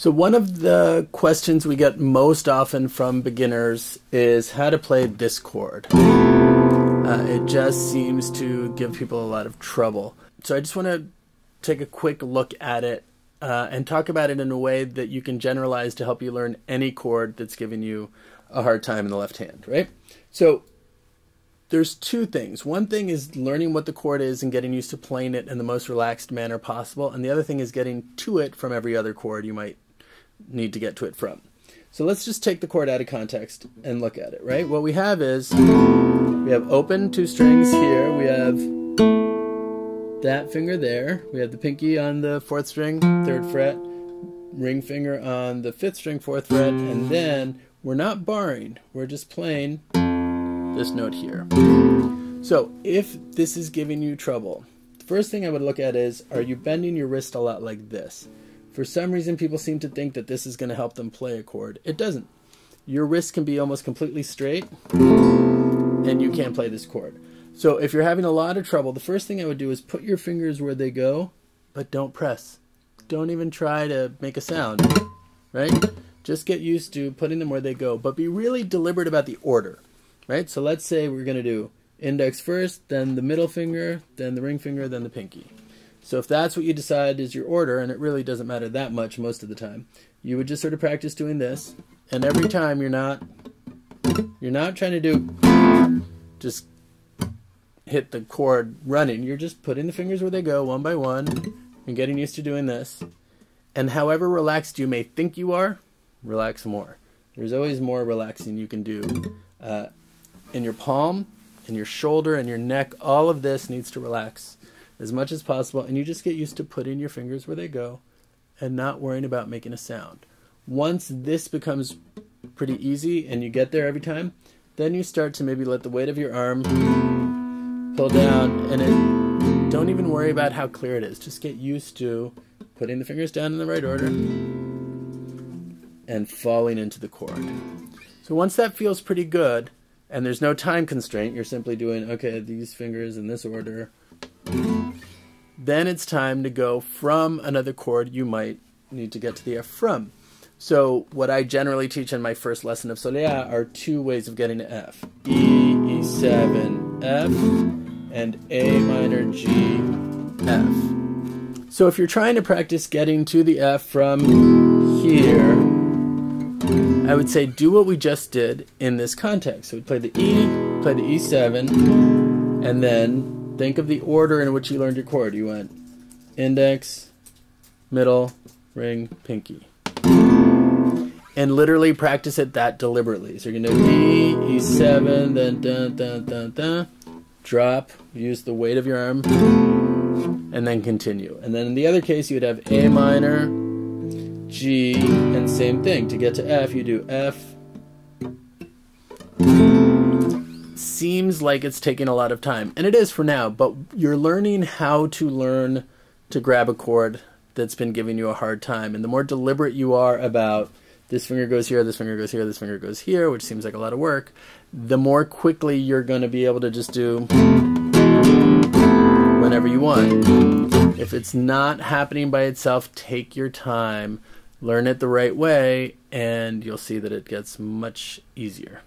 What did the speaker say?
So one of the questions we get most often from beginners is how to play this chord. It just seems to give people a lot of trouble. So I just want to take a quick look at it and talk about it in a way that you can generalize to help you learn any chord that's giving you a hard time in the left hand, right? So there's two things. One thing is learning what the chord is and getting used to playing it in the most relaxed manner possible. And the other thing is getting to it from every other chord you might need to get to it from. So let's just take the chord out of context and look at it, right? What we have is, we have open 2 strings here. We have that finger there. We have the pinky on the 4th string, 3rd fret, ring finger on the 5th string, 4th fret, and then we're not barring. We're just playing this note here. So if this is giving you trouble, the first thing I would look at is, are you bending your wrist a lot like this? For some reason, people seem to think that this is going to help them play a chord. It doesn't. Your wrist can be almost completely straight, and you can't play this chord. So if you're having a lot of trouble, the first thing I would do is put your fingers where they go, but don't press. Don't even try to make a sound, right? Just get used to putting them where they go, but be really deliberate about the order, right? So let's say we're going to do index first, then the middle finger, then the ring finger, then the pinky. So if that's what you decide is your order, and it really doesn't matter that much most of the time, you would just sort of practice doing this, and every time you're not trying to do just hit the chord running. You're just putting the fingers where they go one by one and getting used to doing this. And however relaxed you may think you are, relax more. There's always more relaxing you can do. In your palm, in your shoulder, and your neck, all of this needs to relax as much as possible, and you just get used to putting your fingers where they go and not worrying about making a sound. Once this becomes pretty easy and you get there every time, then you start to maybe let the weight of your arm pull down, and don't even worry about how clear it is. Just get used to putting the fingers down in the right order and falling into the chord. So once that feels pretty good, and there's no time constraint, you're simply doing, okay, these fingers in this order, then it's time to go from another chord you might need to get to the F from. So what I generally teach in my first lesson of Soleá are 2 ways of getting to F. E, E7, F, and A minor, G, F. So if you're trying to practice getting to the F from here, I would say do what we just did in this context. So we played the E, played the E7, and then think of the order in which you learned your chord. You went index, middle, ring, pinky. And literally practice it that deliberately. So you're going to D, E7, then dun, dun, dun, dun, drop, use the weight of your arm, and then continue. And then in the other case, you would have A minor, G, and same thing. To get to F, you do F. Seems like it's taking a lot of time, and it is for now, but you're learning how to learn to grab a chord that's been giving you a hard time. And the more deliberate you are about this finger goes here, this finger goes here, this finger goes here, which seems like a lot of work, the more quickly you're going to be able to just do whenever you want. If it's not happening by itself, take your time, learn it the right way, and you'll see that it gets much easier.